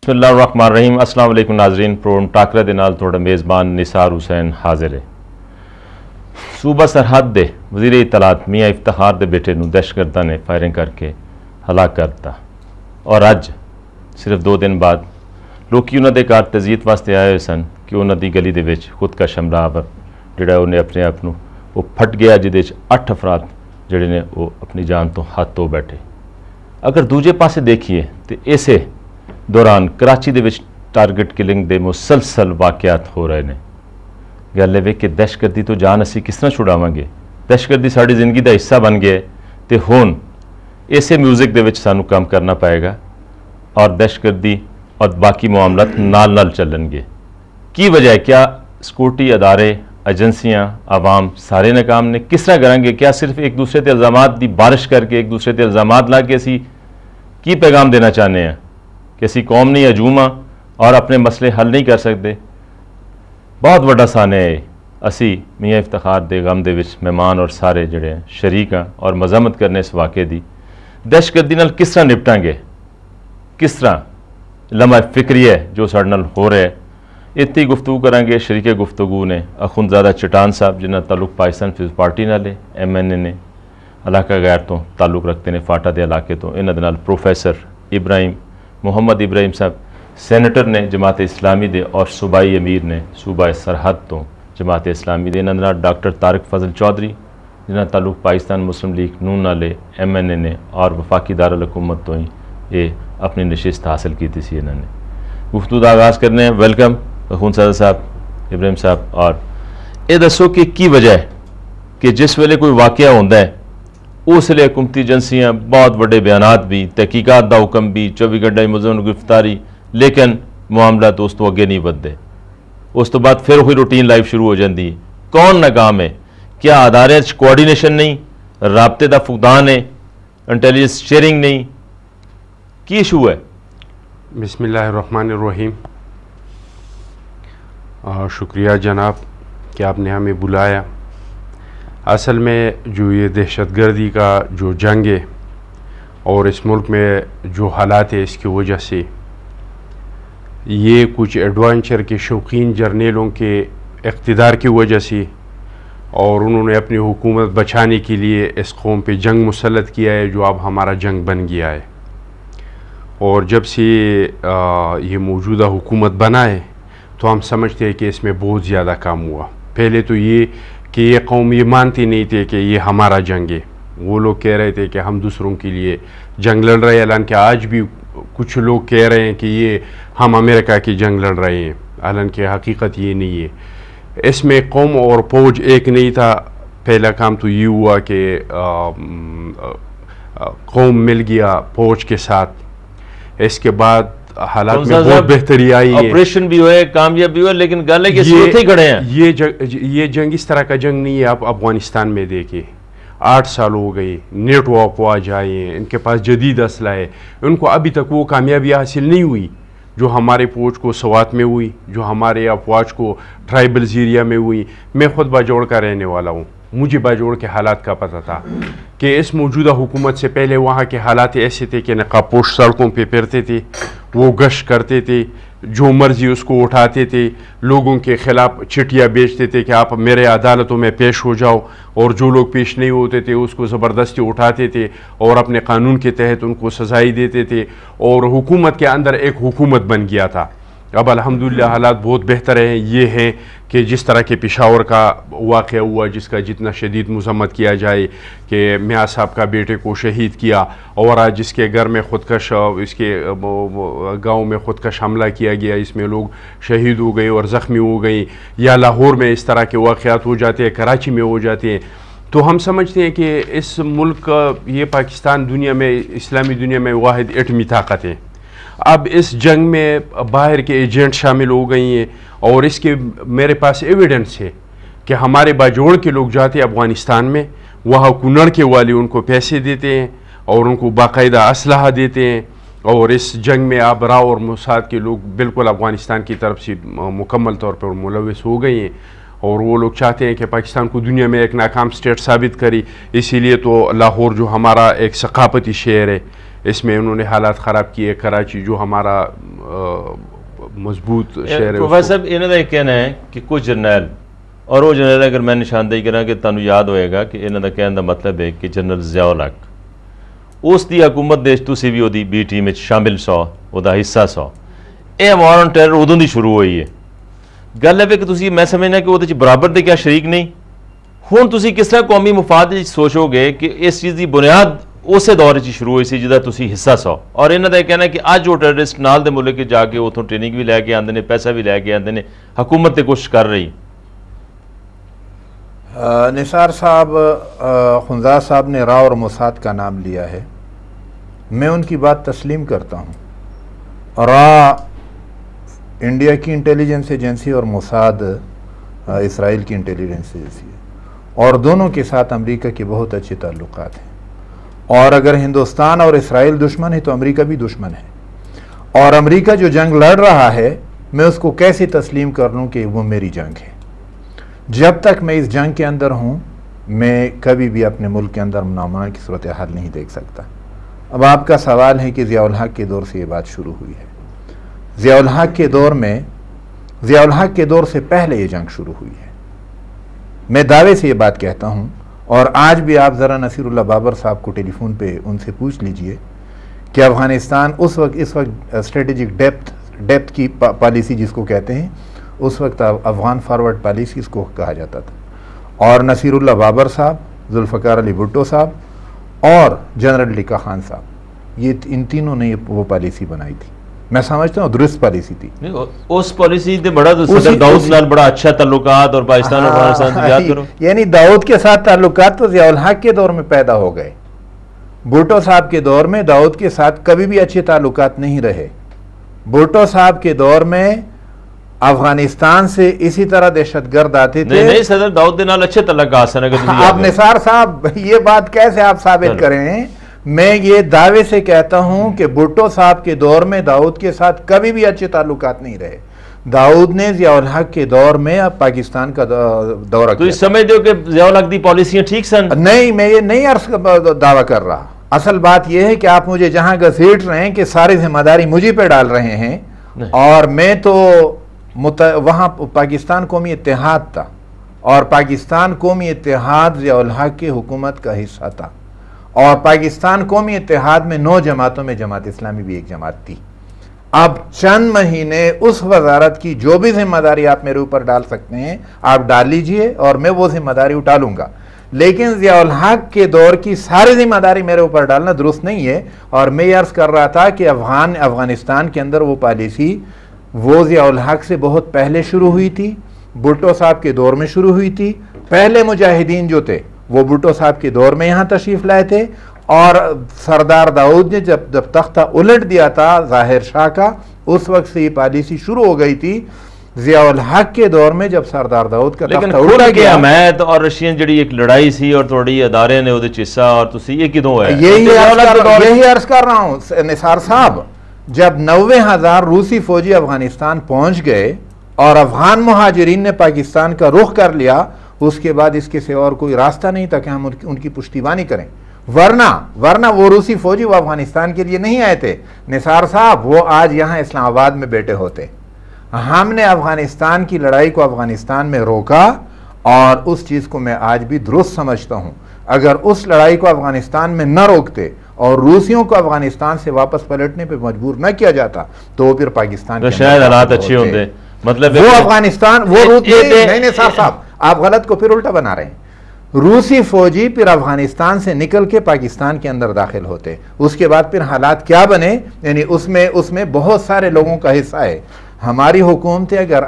बिस्मिल्लाहिर्रहमानिर्रहीम। अस्सलाम वालेकुम नाजरीन। प्रोग्राम टाकरा दे नाल थोड़ा मेज़बान निसार हुसैन हाजिर है। सूबा सरहद दे वज़ीर इत्तलात मियाँ इफ्तिखार दे बेटे नूं दहशतगर्दां ने फायरिंग करके हलाक कर दिता और अज सिर्फ 2 दिन बाद लोग उन्हां दे घर तज़ीयत वास्ते आए हुए सन कि उन्हां दी गली दे विच खुदकश हमलावर जिहड़ा उन्हें अपने आप नूं वो फट गया, जिहदे च 8 अफराद जिहड़े ने वो अपनी जान तो हाथ धो बैठे। अगर दूजे पासे देखिए तो इसे दौरान कराची दे विच टारगेट किलिंग दे मुसलसल वाक़यात हो रहे हैं। गल है कि दहशतगर्दी तो जान असी किस तरह छुड़ावांगे, दहशतगर्दी साड़ी जिंदगी का हिस्सा बन गया तो हुण इसे म्यूजिक दे विच सानू काम करना पाएगा और दहशतगर्दी और बाकी मामलात नाल नाल चलणगे। की वजह है? क्या सिक्योरिटी अदारे, एजेंसियां, आवाम सारे नाकाम ने? किस तरह करेंगे? क्या सिर्फ एक दूसरे ते इल्ज़ामात दी बारिश करके एक दूसरे ते इल्ज़ामात ला के असी की पैगाम देना चाहते हैं कि असी कौम नहीं हजूम हाँ और अपने मसले हल नहीं कर सकते? बहुत बड़ा साने है। असी मियाँ इफ्तिखार दे गम दे विच मेहमान और सारे जड़े शरीक हाँ और मज़म्मत करने इस वाक़े दी दहशतगर्दी नाल किस तरह निपटांगे, किस तरह लम्हा फिक्री है जो साडे नाल हो रहा है। इतनी गुफ्तगू करांगे। शरीके गुफ्तगू ने अखुंदज़ादा चटान साहब जिन्होंने ताल्लुक पाकिस्तान पीपल्स पार्टी नाल है, MNA ने, इलाका गैर तो ताल्लुक रखते हैं फाटा के इलाके तो। इन्हां दे नाल प्रोफैसर इब्राहिम मुहम्मद इब्राहिम साहब सैनेटर ने जमात इस्लामी दे और सूबाई अमीर ने सूबा सरहद तो जमात इस्लामी दे। इन्हां दे नाल डॉक्टर तारिक फजल चौधरी जिन्होंने ताल्लुक पाकिस्तान मुस्लिम लीग नून नाल MNA ने और वफाकी दारुल हुकूमत तो ही ये अपनी नशिस्त हासिल की थी। इन्होंने गुफ्तगू का आगाज़ करने हैं। वेलकम अखुंदज़ादा साहब, इब्राहिम साहब। और ये दसो कि की वजह है कि जिस वेले कोई वाक़या होंदा है उस वे हुकूमती एजेंसियां बहुत बड़े बयानात भी, तहकीकात का हुक्म भी, 24 घंटे मुलज़म गिरफ्तारी, लेकिन मामला तो उस तो अगे नहीं बढ़ते। उस तो बाद फिर वही रूटीन लाइफ शुरू हो जाती है। कौन नाकाम है? क्या अदारे कोआर्डिनेशन नहीं, राबते का फुकदान है, इंटेलिजेंस शेयरिंग नहीं, की इशू है? बिस्मिल्लाहिर्रहमानिर्रहीम। शुक्रिया जनाब कि आपने हमें बुलाया। असल में जो ये दहशतगर्दी का जो जंग है और इस मुल्क में जो हालात है, इसकी वजह से ये कुछ एडवेंचर के शौकीन जर्नेलों के इक़्तिदार की वजह से और उन्होंने अपनी हुकूमत बचाने के लिए इस कौम पे जंग मुसल्लत किया है जो अब हमारा जंग बन गया है। और जब से ये मौजूदा हुकूमत बना है तो हम समझते हैं कि इसमें बहुत ज़्यादा काम हुआ। पहले तो ये कि ये कौम ये मानती नहीं थे कि ये हमारा जंग है। वो लोग कह रहे थे कि हम दूसरों के लिए जंग लड़ रहे हैं, हालांकि आज भी कुछ लोग कह रहे हैं कि ये हम अमेरिका की जंग लड़ रहे हैं, हालांकि हकीकत ये नहीं है। इसमें कौम और फौज एक नहीं था। पहला काम तो ये हुआ कि कौम मिल गया फौज के साथ। इसके बाद हालात में बहुत बेहतरी आई है, ऑपरेशन भी हुए, कामयाब भी हुए, लेकिन गल है कि ही खड़े हैं। ये जंग इस तरह का जंग नहीं है। आप अफगानिस्तान में देखिए, 8 साल हो गए, नेटो अफवाज आए हैं, इनके पास जदीद असला है, उनको अभी तक वो कामयाबी हासिल नहीं हुई जो हमारे फौज को सवात में हुई, जो हमारे अफवाज को ट्राइबल्स एरिया में हुई। मैं खुद बाजोड़ का रहने वाला हूँ, मुझे बाजोड़ के हालात का पता था कि इस मौजूदा हुकूमत से पहले वहाँ के हालात ऐसे थे कि नकाबपोश सड़कों पे फिरते थे, वो गश्त करते थे, जो मर्जी उसको उठाते थे, लोगों के ख़िलाफ़ चिट्ठियाँ बेचते थे कि आप मेरे अदालतों में पेश हो जाओ, और जो लोग पेश नहीं होते थे उसको ज़बरदस्ती उठाते थे और अपने कानून के तहत उनको सजाई देते थे और हुकूमत के अंदर एक हुकूमत बन गया था। अब अल्हम्दुलिल्लाह हालात बहुत बेहतर हैं। ये हैं कि जिस तरह के पेशावर का वाक़या हुआ, जिसका जितना शदीद मज़म्मत किया जाए कि मियाँ साहब का बेटे को शहीद किया, और आज जिसके घर में ख़ुदकश, इसके गांव में ख़ुदकश हमला किया गया, इसमें लोग शहीद हो गए और ज़ख्मी हो गए, या लाहौर में इस तरह के वाक़यात हो जाते हैं, कराची में हो जाते हैं, तो हम समझते हैं कि इस मुल्क, ये पाकिस्तान दुनिया में, इस्लामी दुनिया में वाहिद एटमी ताकत है। अब इस जंग में बाहर के एजेंट शामिल हो गई हैं और इसके मेरे पास एविडेंस है कि हमारे बाजोड़ के लोग जाते हैं अफ़गानिस्तान में, वहाँ कुनड़ के वाले उनको पैसे देते हैं और उनको बाकायदा असलहा देते हैं, और इस जंग में आबरा और मोसाद के लोग बिल्कुल अफ़गानिस्तान की तरफ से मुकम्मल तौर पर मुलविस हो गए हैं और वो लोग चाहते हैं कि पाकिस्तान को दुनिया में एक नाकाम स्टेट साबित करी। इसीलिए तो लाहौर जो हमारा एक सकाफती शहर है, اس میں انہوں نے حالات خراب کیے. کراچی جو ہمارا مضبوط شہر ہے. پروفیسر صاحب انہوں کا کہنا ہے کہ کچھ جرنیل اور وہ جرنیل اگر میں نشاندہی کرا کہ تمہیں یاد ہوئے گا کہ انہوں کا کہنے کا مطلب ہے کہ جنرل ضیاء الحق اس دی حکومت دے تسی بھی وہ بی ٹیم شامل سو وہ حصہ سو. یہ وار آن ٹیرر ادوں دی شروع ہوئی ہے. گل ہے کہ تسی میں سمجھنا کہ وہ برابر دے کیا شریک نہیں. ہوں تسی کس طرح قومی مفاد سوچو گے کہ اس چیز دی بنیاد اسے دور شروع ہوئی سی جہاں تسی حصہ سو. اور انہوں کا کہنا ہے کہ اج وہ ٹیررسٹ نال دے ملک جا کے اتوں ٹریننگ بھی لے کے آتے ہیں, پیسہ بھی لے کے آتے ہیں, حکومت تے کوشش کر رہی. نثار صاحب, خنزا صاحب نے را اور موساد کا نام لیا ہے. میں ان کی بات تسلیم کرتا ہوں. را انڈیا کی انٹیلیجنس ایجنسی اور موساد اسرائیل کی انٹیلیجنس ایجنسی ہے, اور دونوں کے ساتھ امریکہ کے بہت اچھے تعلقات ہیں. اور اگر ہندوستان اور اسرائیل دشمن ہے تو امریکہ بھی دشمن ہے. اور امریکہ جو جنگ لڑ رہا ہے میں اس کو کیسے تسلیم کر لوں کہ وہ میری جنگ ہے. جب تک میں اس جنگ کے اندر ہوں میں کبھی بھی اپنے ملک کے اندر نامناسب کی صورتحال نہیں دیکھ سکتا. اب آپ کا سوال ہے کہ ضیاء الحق کے دور سے یہ بات شروع ہوئی ہے. ضیاء الحق کے دور سے پہلے یہ جنگ شروع ہوئی ہے. میں دعوے سے یہ بات کہتا ہوں, اور آج بھی آپ ذرا نصیر اللہ بابر صاحب کو ٹیلی فون پہ ان سے پوچھ لیجئے کہ افغانستان اس وقت اسٹریٹجک ڈیپتھ کی پالیسی جس کو کہتے ہیں, اس وقت افغان فارورڈ پالیسی اس کو کہا جاتا تھا. اور نصیر اللہ بابر صاحب, ذوالفقار علی بھٹو صاحب اور جنرل لکا خان صاحب, یہ ان تینوں نے وہ پالیسی بنائی تھی. میں سمجھتا ہوں درست پالیسی تھی. اس پالیسی تے بڑا صدر داؤد نال بڑا اچھا تعلقات اور پاکستان اور افغانستان سے یاد کرو. یعنی داؤد کے ساتھ تعلقات تو ضیاء الحق کے دور میں پیدا ہو گئے. بھٹو صاحب کے دور میں داؤد کے ساتھ کبھی بھی اچھے تعلقات نہیں رہے. بھٹو صاحب کے دور میں افغانستان سے اسی طرح دہشت گرد آتے تھے. نہیں صدر داؤد دے نال اچھے تعلقات ہیں. آپ نثار صاحب یہ بات کیسے آپ ثابت کریں؟ میں یہ دعوے سے کہتا ہوں کہ بھٹو صاحب کے دور میں داؤد کے ساتھ کبھی بھی اچھے تعلقات نہیں رہے. داؤد نے ضیاء الحق کے دور میں اب پاکستان کا دورہ کیا. تو سمجھتے ہو کہ ضیاء الحق دی پالیسیاں ٹھیک سن؟ نہیں, میں یہ نہیں دعویٰ کر رہا. اصل بات یہ ہے کہ آپ مجھے جہاں گھسیٹ رہے ہیں کہ ساری ذمہ داری مجھے پہ ڈال رہے ہیں, اور میں تو وہاں پاکستان قومی اتحاد تھا, اور پاکستان قومی اتحاد ضیاء الحق کی حکومت کا حصہ تھا. اور پاکستان قومی اتحاد میں 9 جماعتوں میں جماعت اسلامی بھی ایک جماعت تھی. اب چند مہینے اس وزارت کی جو بھی ذمہ داری آپ میرے اوپر ڈال سکتے ہیں آپ ڈال لیجئے, اور میں وہ ذمہ داری اٹھا لوں گا. لیکن ضیاء الحق کے دور کی ساری ذمہ داری میرے اوپر ڈالنا درست نہیں ہے. اور میں یہ عرض کر رہا تھا کہ افغانستان کے اندر وہ پالیسی وہ ضیاء الحق سے بہت پہلے شروع ہوئی تھی. بھٹو صاحب کے دور میں شروع ہوئی تھی. پہلے مجاہدین جو تھے وہ بھٹو صاحب کے دور میں یہاں تشریف لائے تھے. اور سردار داؤد نے جب تختہ الٹ دیا تھا ظاہر شاہ کا, اس وقت سے یہ پالیسی شروع ہو گئی تھی. ضیاء الحق کے دور میں جب سردار داؤد کا تختہ الٹ گیا, حمایت اور رشین جڑی ایک لڑائی سی اور تھوڑی ادارے نے وہ حصہ, اور تسی یہ کدوں ہے؟ یہی عرض کر رہا ہوں نثار صاحب, جب 90,000 روسی فوجی افغانستان پہنچ گئے اور افغان مہاجرین نے پاکستان کا رخ کر لیا, اس کے بعد اس کے سوا اور کوئی راستہ نہیں تھا کہ ہم ان کی پشتیبانی کریں. ورنہ وہ روسی فوجی وہ افغانستان کے لیے نہیں آئے تھے نثار صاحب, وہ آج یہاں اسلام آباد میں بیٹھے ہوتے. ہم نے افغانستان کی لڑائی کو افغانستان میں روکا, اور اس چیز کو میں آج بھی درست سمجھتا ہوں. اگر اس لڑائی کو افغانستان میں نہ روکتے اور روسیوں کو افغانستان سے واپس پلٹنے پہ مجبور نہ کیا جاتا تو وہ پھر پاکستان کے شاید حالات اچھے ہوتے. مطلب وہ افغانستان وہ نہیں نثار صاحب, آپ غلط کو پھر الٹا بنا رہے ہیں. روسی فوجی پھر افغانستان سے نکل کے پاکستان کے اندر داخل ہوتے. اس کے بعد پھر حالات کیا بنے, یعنی اس میں بہت سارے لوگوں کا حصہ ہے. ہماری حکومتیں اگر